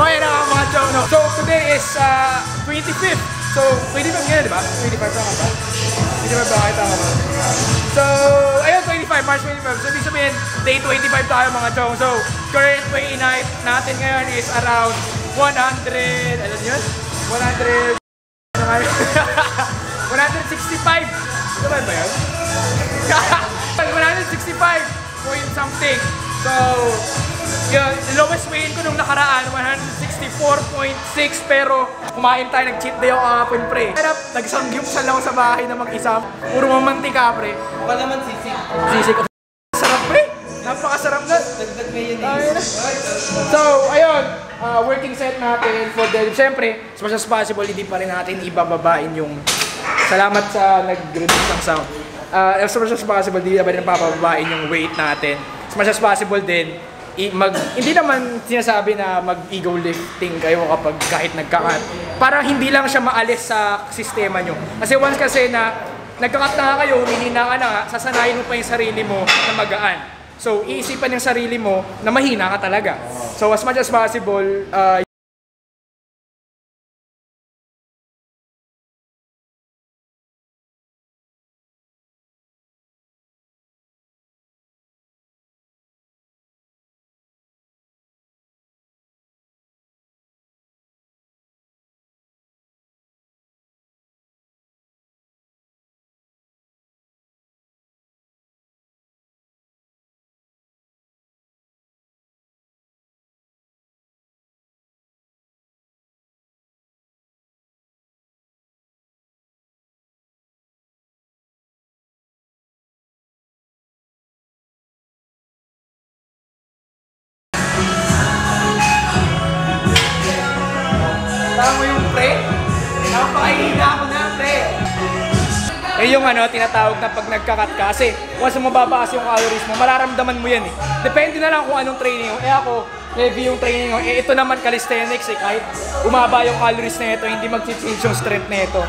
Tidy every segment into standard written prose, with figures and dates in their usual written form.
Okay na mga chong, no? So today is 25th. So 25 ngayon, di ba? 25 tama ba? 25 ba? Tama ba? So ayun, 25, March 25. So ibig sabihin, day 25 tayo mga chong. So current weight natin ngayon is around 100, ano yun? 165. Ito ba yun? 165 point something. So, yun, lowest weight ko nung nakaraan, 164.6, pero kumain tayo, nag-cheat day ako kahapon, pre. Pero nagsangyupsal ako sa bahay na mag-isa. Puro mamantika, pre. Baka naman sisig. Sisig. Sarap, pre. Napakasarap na. Dagdag mayonnaise. So, ayun. Working set natin for the, siyempre, as much as possible, hindi pa rin natin ibababain yung salamat sa nag-release ng sound. As much as possible, hindi na ba rin papababain yung weight natin. As much as possible din, hindi naman sinasabi na mag-ego lifting kayo kapag kahit nagka-cut. Para hindi lang siya maalis sa sistema nyo. Kasi once kasi na nagka-cut na kayo, humihina ka na, sasanayin mo pa yung sarili mo na magaan. So, iisipan yung sarili mo na mahina ka talaga. So, as much as possible, tama mo yung pre? Napakahina ako na, pre! Eh yung ano, tinatawag na pag nagka-cut ka. Kasi once mababa kasi yung calories mo, mararamdaman mo yan eh. Depende na lang kung anong training mo. Eh ako, heavy yung training mo. Eh ito naman calisthenics eh. Kahit umaba yung calories na ito, hindi mag-change yung strength na ito.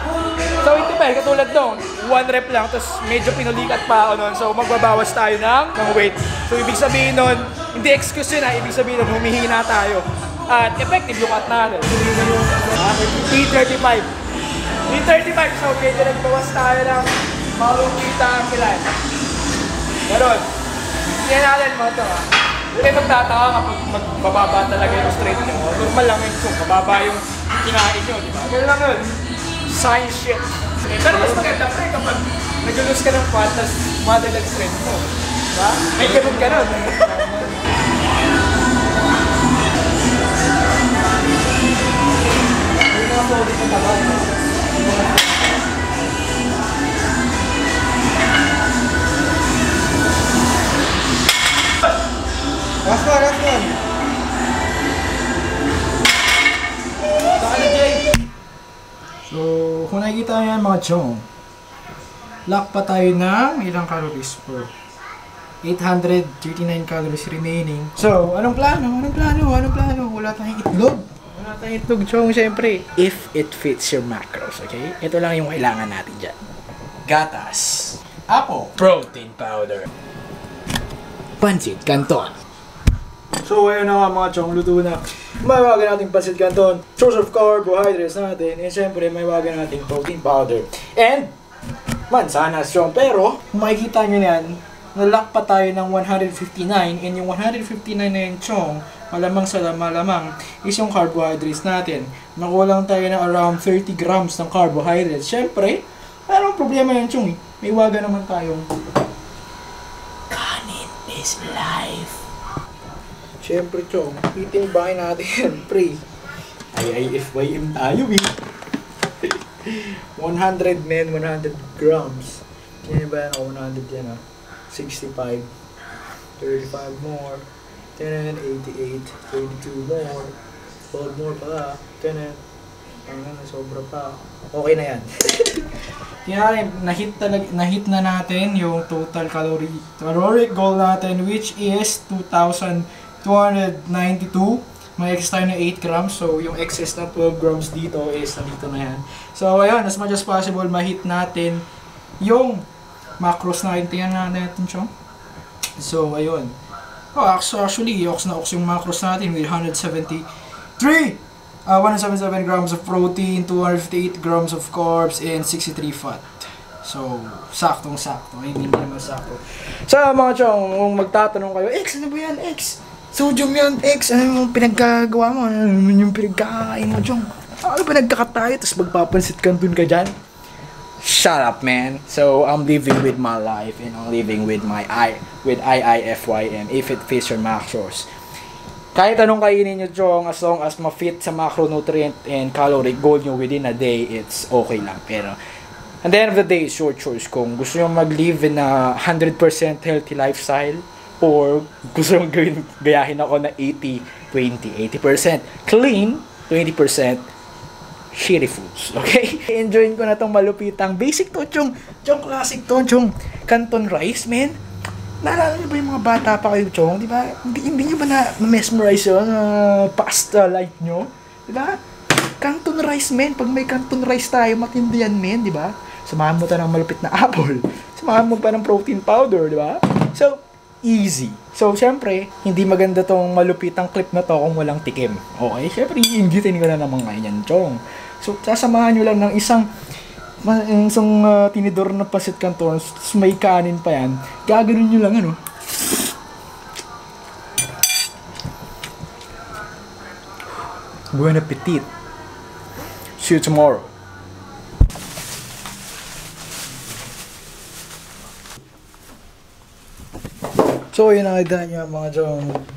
So hindi pa eh, katulad doon, 1 rep lang, tapos medyo pinulikat pa ako noon. So magbabawas tayo ng weight. So ibig sabihin nun, hindi excuse yun ha, ibig sabihin nun, humihina tayo. At effective yung cut natin. E35. E35, so medyo nagbawas tayo ng malungkita ang kilan. Ganon. Hindi natin mo ito ha. Hindi magtataka kapag magbababa talaga yung strength nyo. Normal lang yun kung mababa yung kinain nyo, di ba? Ganun lang yun. Science shit. Pero mas maganda pre kapag nag-lose ka ng fat, tapos madalag strength mo. Diba? May ganun ka nun. Last one. So, kung nakikita nyo yan mga chong, lock pa tayo ng ilang calories per 839 calories remaining. So, anong plano? Wala tayong itlog. Wala tayong itlog, chong, syempre. If it fits your macros, okay? Ito lang yung kailangan natin dyan. Gatas. Apple. Protein powder. Pancit Canton. So, ayun na nga mga chong, luto na. May wagan nating pancit canton, source of carbohydrates natin, and syempre may wagan nating protein powder. And, mansanas chong. Pero, kung makikita nyo yan, nalock pa tayo ng 159, and yung 159 na yun chong, malamang sa malamang, is yung carbohydrates natin. Nakulang tayo ng around 30 grams ng carbohydrates. Syempre, parang problema yun chong. May wagan naman tayong kanin is life. Siyempre, chong, itimbangin natin yan, pre. IIFYM tayo, eh. 100 men, 100 grams. Yan ba yan? 100 yan, 65. 35 more. 10, 88. 32 more. 12 more pa. 10, sobra pa. Okay na yan. Kaya na-hit na natin yung total caloric goal natin, which is 2,292. May excess tayo na 8 grams. So, yung excess na 12 grams dito is nandito na yan. So, ayun, as much as possible, ma-hit natin yung macros natin. Tingnan natin, chong. So, ayun. Oh, actually, ox na ox yung macros natin with 170 3! 177 grams of protein, 258 grams of carbs, and 63 fat. So, saktong-sakto. Hindi naman sakto. Sa mga chong, kung magtatanong kayo, X, ano ba yan, X? Sodium yan, X. Ano yung pinagkagawa mo? Ano yung pinagkakain mo, chong? Ano ba nagkakat tayo, tapos magpapansit ka dun ka dyan? Shut up, man. So, I'm living with my life, and I'm living with my IIFYM, if it fits your macros. Kahit anong kainin nyo, chong, as long as ma-fit sa macronutrient and caloric goal nyo within a day, it's okay lang. Pero, at the end of the day, it's your choice kung gusto nyo mag-live in a 100% healthy lifestyle or gusto nyo gayahin ako na 80-20. 80% clean, 20% shitty foods. Okay? Enjoyin ko na tong malupitang basic to, chong. Chong, classic to, chong. Canton rice, man. Naalala nyo ba yung mga bata pa kayo, chong? Di ba? Hindi nyo ba na-mesmerize yun? Pasta like nyo? Di ba? Canton rice, man. Pag may canton rice tayo, matindi yan, man. Di ba? Samahan mo tayo ng malupit na apple. Samahan mo pa ng protein powder, di ba? So, easy. So, syempre, hindi maganda tong malupitang clip na to kung walang tikim. Okay? Syempre, iingitin ko na naman ngayon yan, chong. So, sasamahan nyo lang ng isang tinidor na pasit canton, may kanin pa yan. Gaganon nyo lang, ano? Buen appetit. See you tomorrow. So, yun nakita niya mga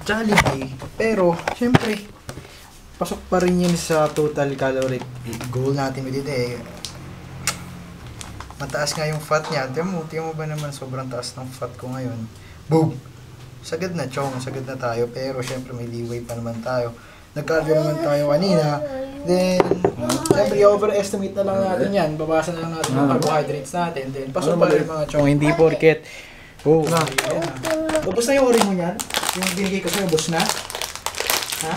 Jollibee. Pero, syempre, pasok pa rin yun sa total caloric goal natin with it eh. Mataas nga yung fat niya. Tiyan mo ba naman sobrang taas ng fat ko ngayon? Boom! Sagad na, chong. Sagad na tayo. Pero, syempre, may leeway pa naman tayo. Nag-cardio naman tayo kanina. Then, syempre, overestimate na lang natin yan. Babasa na lang natin yung carbohydrates natin. Then, pasok pa rin mga chong. Hindi porket ubos na yung ori mo yan? Yung binigay ko sa'yo, ubos na? Ha?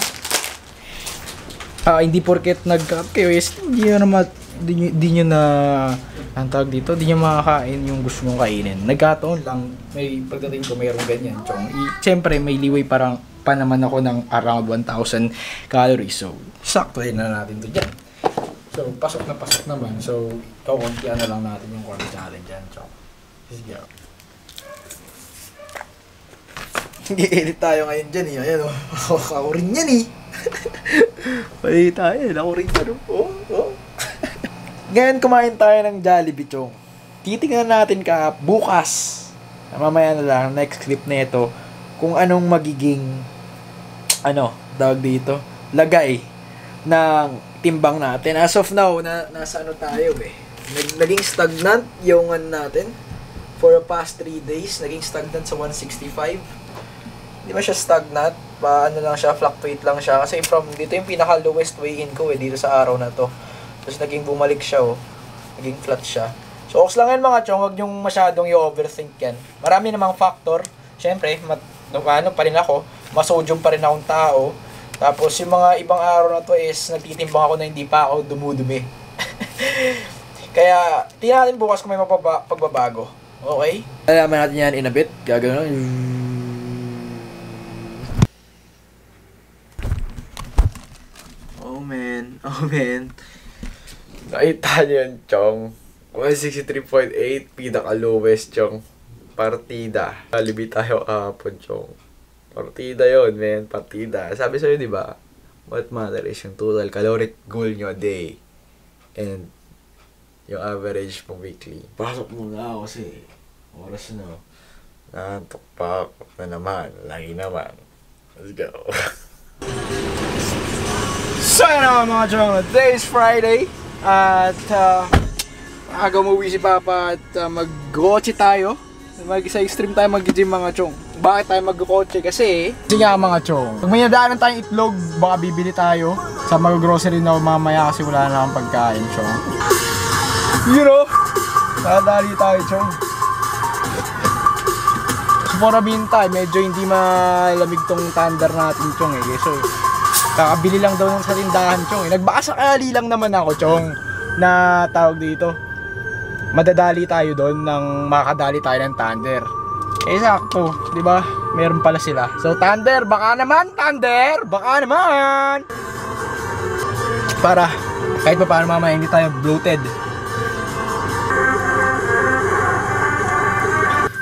Hindi porket nag-cut kayo is hindi nyo na ang tawag dito, hindi nyo makakain yung gusto mong kainin. Nagkataon lang, may pagdating ko mayroong ganyan, chong. Siyempre, may liway pa naman ako ng around 1,000 calories. So, sakto na natin to dyan. So, pasok naman. So, kauntian na lang natin yung carb challenge dyan, chong. Let's go. Nag-i-edit tayo ngayon dyan eh. Ayan o. Ako rin yan eh. Pwede tayo. Ako rin yan o. Ngayon kumain tayo ng Jollibee, chong. Titingnan natin bukas. Mamaya na lang, next clip na ito. Kung anong magiging tawag dito, lagay ng timbang natin. As of now, nasa tayo eh. Naging stagnant yung natin. For the past 3 days, naging stagnant sa 165. Di ba siya stagnant? Lang siya, fluctuate lang siya. Kasi dito yung pinaka-lowest weigh-in ko dito sa araw na to. Tapos naging bumalik siya Naging flat siya. So, ox lang yan mga chong, huwag yung masyadong i-overthink yan. Marami namang factor. Siyempre, pa rin ako, masodium pa rin akong tao. Tapos yung mga ibang araw na to is nagtitimbang ako na hindi pa ako dumudumi. Kaya, tingnan natin bukas kung may pagbabago. Okay? Alaman natin yan in a bit. Gagawin Oh man. Nakita nyo yun, chong. 163.8, pinaka-lowest, chong. Partida. Jollibee tayo kahapon, chong. Partida yun, man. Partida. Sabi sa'yo, di ba? What matter is yung total caloric goal nyo a day. And yung average mo weekly. Pasok muna ako kasi oras na. Nantok pa ako na naman. Lagi naman. Let's go. So yun naman mga chong, today is Friday at aga umuwi si Papa at mag-kotse tayo. Sa extreme tayo mag-gym mga chong. Bakit tayo mag-kotse? Kasi nga mga chong, pag may nadaanan tayong itlog, baka bibili tayo sa mag-grocery na mamaya kasi wala na akong pagkain, chong. You know, nadali tayo, chong. So for a meantime, medyo hindi malamig tong thunder natin, chong eh. So, kakabili lang daw sa tindahan, chong. Nagbaka sakali lang naman ako, chong, na tawag dito. Madadali tayo doon nang makadali tayo ng thunder. Eh, sakto, di ba? Meron pala sila. So, thunder, baka naman, thunder! Baka naman! para kahit pa paano mamaya hindi tayo bloated.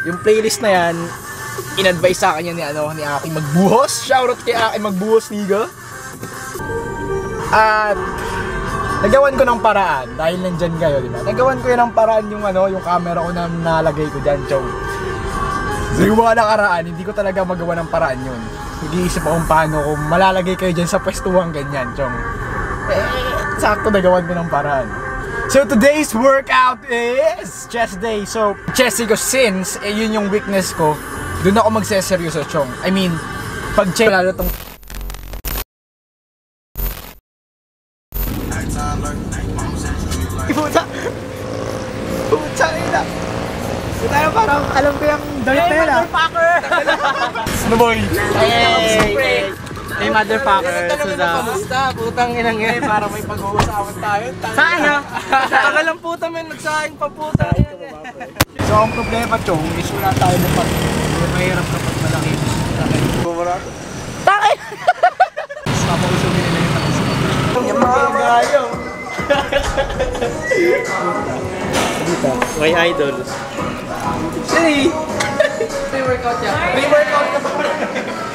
Yung playlist na yan, in-advise sa akin yan ni Aki Magbuhos. Shoutout kay Aki Magbuhos, niga. At nagawan ko ng paraan dahil nandyan kayo, di ba? Nagawan ko yan ng paraan yung yung camera ko na nalagay ko dyan, chong. Sa mga nakaraan, hindi ko talaga magawa ng paraan yun. Nag-iisip ako kung paano kung malalagay kayo dyan sa pwestuhan ganyan, chong. Sakto nagawan ko ng paraan. So today's workout is chest day. So chest day ko since yun yung weakness ko, doon ako magseseryoso, chong. I mean, pag check lalo tong Puta ina. Tayo parang alam ko yung damit na yun, motherfucker! Ano boy? Hey, motherfucker. Kamusta? Putang inang yan. Para may pag-uusapan tayo. Saan na? Tagal lang puta men, nagsaing pa puta. So ang problema, chong, is wala tayo ng pag... Mahirap kapag malaki. Bumarak. Bakit? Papausugin nila yung takas. Yung mga gayo. May idol. Hey! Pre-workout yan. Pre-workout ka pa.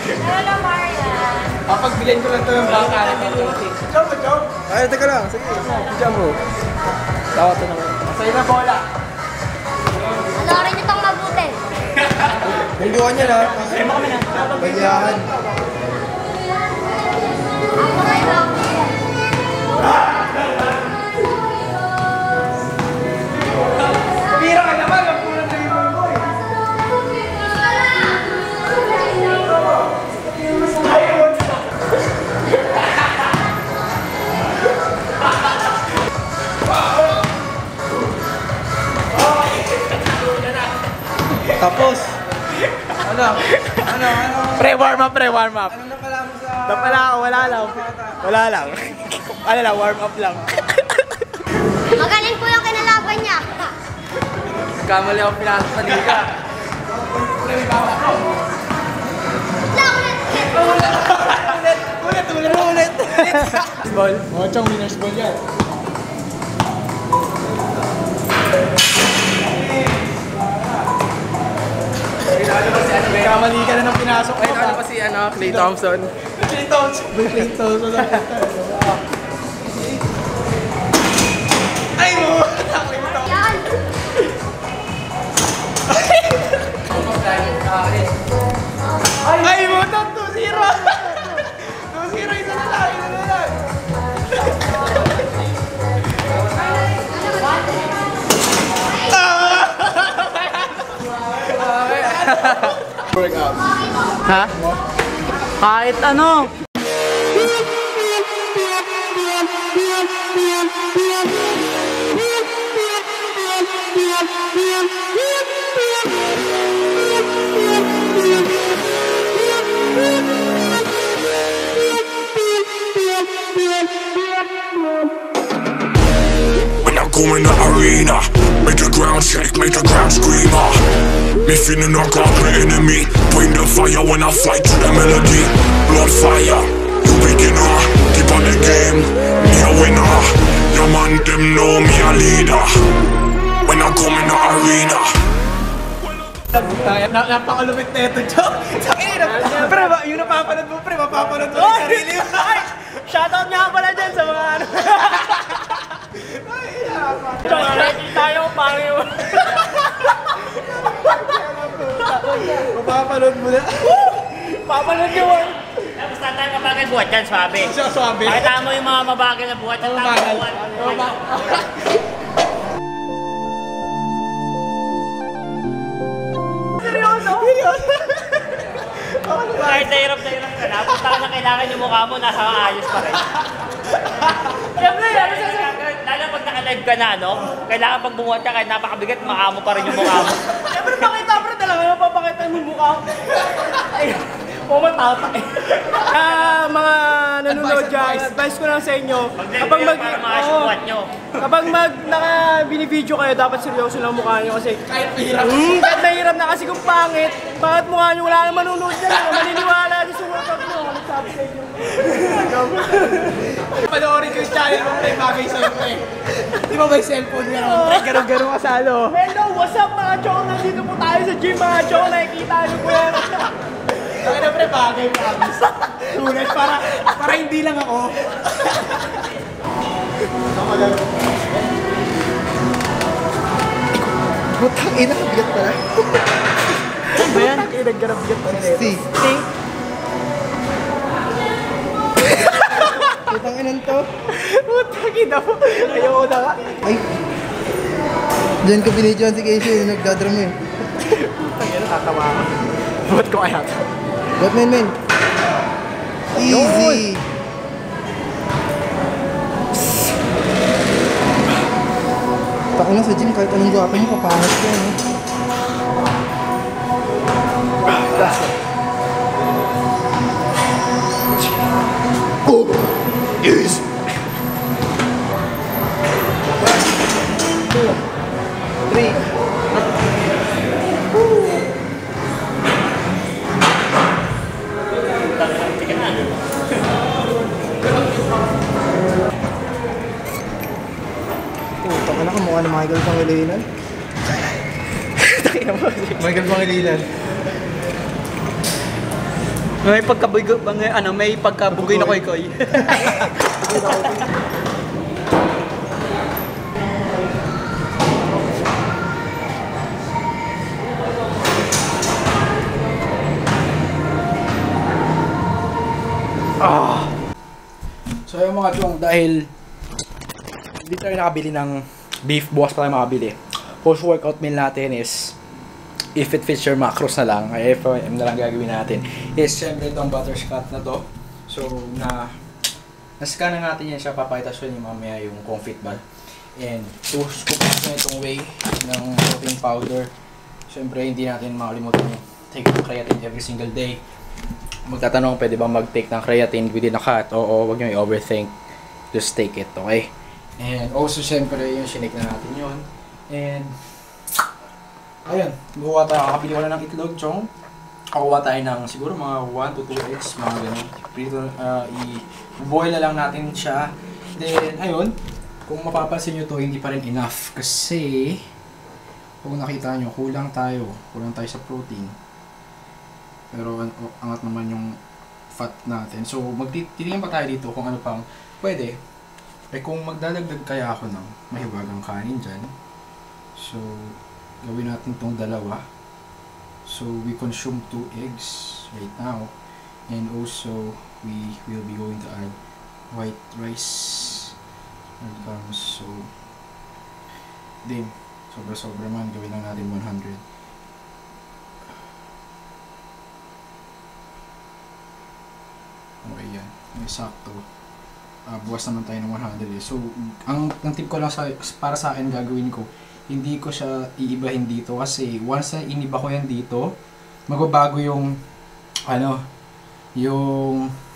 Hello, Marian. Papagbilin ko lang ito yung baka natin. Chong! Ay, teka lang. Sige. Diyan mo. Tawag ito naman. Sa'yo na bola. Panoorin niyo itong mabuti. Nagduan niya na. Bayahan. Ako ngayon. Pira ka naman. Ang pulang dribble mo eh. Tapos. Ano? Pre-warm up. Ano na pala mo sa... Napala ako, wala lang. Ano lang, warm up lang. Magaling po yung kinalaban niya. Kamali ako pinasok sa liga. Ulit! Ball? Oh, chong, winners ball yan. Kamali ka na ng pinasok. Ay, ano pa si Clay Thompson? Clay Thompson. Ay mo! Yan. Ay mo! 2-0! 2-0! Isa na lang! Workout. Ha? Kahit ano. When I go in the arena, make the ground shake, make the ground scream. Me feeling no concrete enemy. Bring the fire when I fly to the melody. Blood fire, you beginner. Keep on the game, me a winner. Your man them know me a leader. When I come in the arena. Napakalupit na ito, Chong. Pre, yung napapanood mo, pre, mapapanood mo yung sarili mo. Shoutout nga pala dyan sa mga ano. Tayo, pangyo. Mapapanood mo na. Papanood nyo, Warm. Tapos tayo mabagay buhat yan, swabe. Siya swabe. Pakita mo yung mga mabagay na buhat at Mabagal. buhat. Kahit nahirap ka na, punta ka na kailangan yung mukha mo, nasa ayos pa rin. Siyempre, Lalo pag naka-live ka na, no? Kailangan pag bumuhat ka, kahit napakabigat, maamo pa rin yung mukha mo. siyempre pakita, pre, talaga napapakita yung mukha ko. Ay, pumatata eh. Mga nanonood dyan, advice ko lang sa inyo, kapag para maayos yung buhat nyo. kapag binibideo kayo, dapat seryoso lang mukha nyo kasi kahit mahirap na kasi kung pangit, bakit mukha nyo wala nang manunood na lang, maniniwala sa workout nyo. sabi sa inyo. Panoorin ko yung channel mo, pre, bagay sa'yo, pre. Di ba may cellphone nga naman, pre? Garong-garong kasalo. Hello, what's up mga chong? Nandito po tayo sa gym mga chong. Nakikita niyo po yan. Bakit na, pre, bagay bagay. Tunay, para hindi lang ako. Putang ina, bigat pala. Ba yan? Naggarap-bigat pa rin. Putang inan to. Putang ina mo. Ayaw na nga. Ay. Diyan ko binidyoan si Casey, nagdadrum eh. Putang ina, tatawa ako. Buhat ko kaya to. What men? Easy. Takot na sa gym, kahit anong gwapo mo, kapahas ko, no? Oh, yes. 3. Putang ina, kamukha ni Michael Pangilinan. Takin mo. Michael Pangilinan. May pagkabugoy na koy-koy. So yung mga chong, dahil hindi tayo nakabili ng beef, bukas pa tayo makabili. Post-workout meal natin is, if it fits your macros na lang, ay FOM na lang gagawin natin, is syempre itong butterscotch na to. So, nascan na natin yan siya, papakita siya niyo mamaya yung confit ball. And 2 scoops na itong whey ng protein powder. Syempre, hindi natin makalimutan yung take ng creatine every single day. Magtatanong, pwede ba mag-take ng creatine within a cut? Oo, wag nyo i-overthink. Just take it, okay? And also, syempre, yung sinake na natin yun. And, ayun, bukuha tayo. Kakabili ko na ng itlog, chong. Kakuha tayo ng siguro mga 1 to 2 eggs, mga ganun. I-boil na lang natin siya. Then, ayun, kung mapapansin nyo to, hindi pa rin enough. Kasi, kung nakita nyo, kulang tayo sa protein. Pero angat naman yung fat natin. So, magtitingin pa tayo dito kung ano pang pwede. Eh kung magdadagdag kaya ako ng mahiwagang kanin dyan. So, gawin natin tong dalawa. So, we consume 2 eggs right now. And also, we will be going to add white rice. When it comes, so, din, sobra-sobra man, gawin lang natin 100. Okay, yan. May sakto. Buwas naman tayo ng 100 eh. So, ang tip ko lang para sa akin gagawin ko, hindi ko siya iibahin dito kasi once na iniba ko yan dito, magbabago yung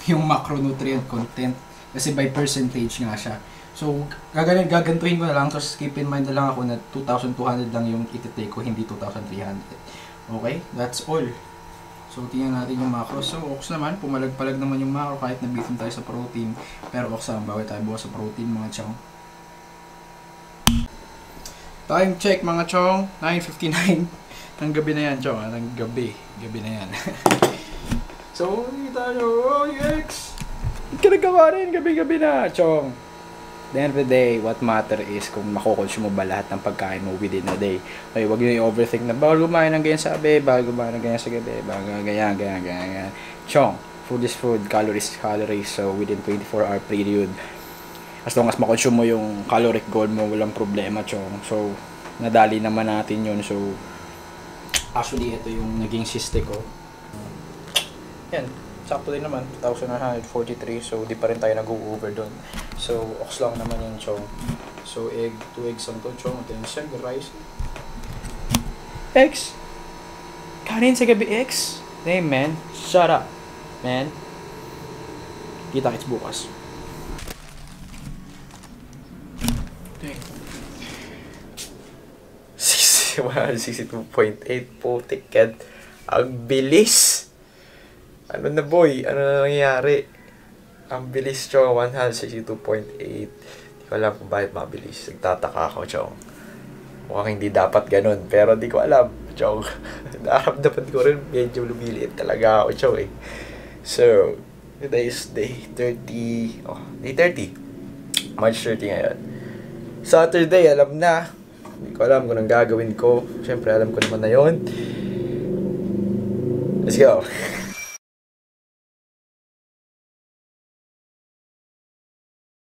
yung macronutrient content kasi by percentage nga siya. So, gagantuhin ko na lang, tapos keep in mind na lang ako na 2,200 lang yung iti-take ko, hindi 2,300. Okay? That's all. So, tingnan natin yung macro. So, ox naman, pumalag-palag naman yung macro kahit nabitin tayo sa protein. Pero ox naman, bawal tayo bukas sa protein mga chong. Time check mga chong, 9:59. Ang gabi na yan chong, ang gabi. Gabi na yan. So, kita nyo, oh yes! Kinagawa rin, gabi-gabi na chong. At the end of the day, what matter is kung makukonsume mo ba lahat ng pagkain mo within a day. Okay, huwag nyo i-overthink na bawal kumain ng ganyan sa gabi, bawal kumain ng ganyan sa gabi, bawal ganyan. Chong, food is food, calories is calories, so within 24-hour period, as long as makonsume mo yung caloric goal mo, walang problema, chong. So, nadali naman natin yun. So, actually, ito yung naging siste ko. Yan. Sakto din naman, 2,143, so di pa rin tayo nag-over doon. So, ox lang naman yung chong. So, 2 eggs ang to, chong. Then, siyempre, rice. Eggs? Kanin sa gabi, eggs? Hey, man. Shut up, man. Kita-kits bukas. Okay. 162.8, putik yan. Ang bilis! Ano na boy? Ano na nangyayari? Ang bilis, Chong. 162.8. Di ko alam kung bakit mabilis. Nagtataka ako, Chong. Mukhang hindi dapat ganun. Pero di ko alam, Chong. Nakaramdaman ko rin, medyo lumiliit talaga ako, Chong eh. So, today is day 30. Oh, day 30. March 30 ngayon. Saturday, alam na. Hindi ko alam kung anong gagawin ko. Siyempre, alam ko naman na yun. Let's go.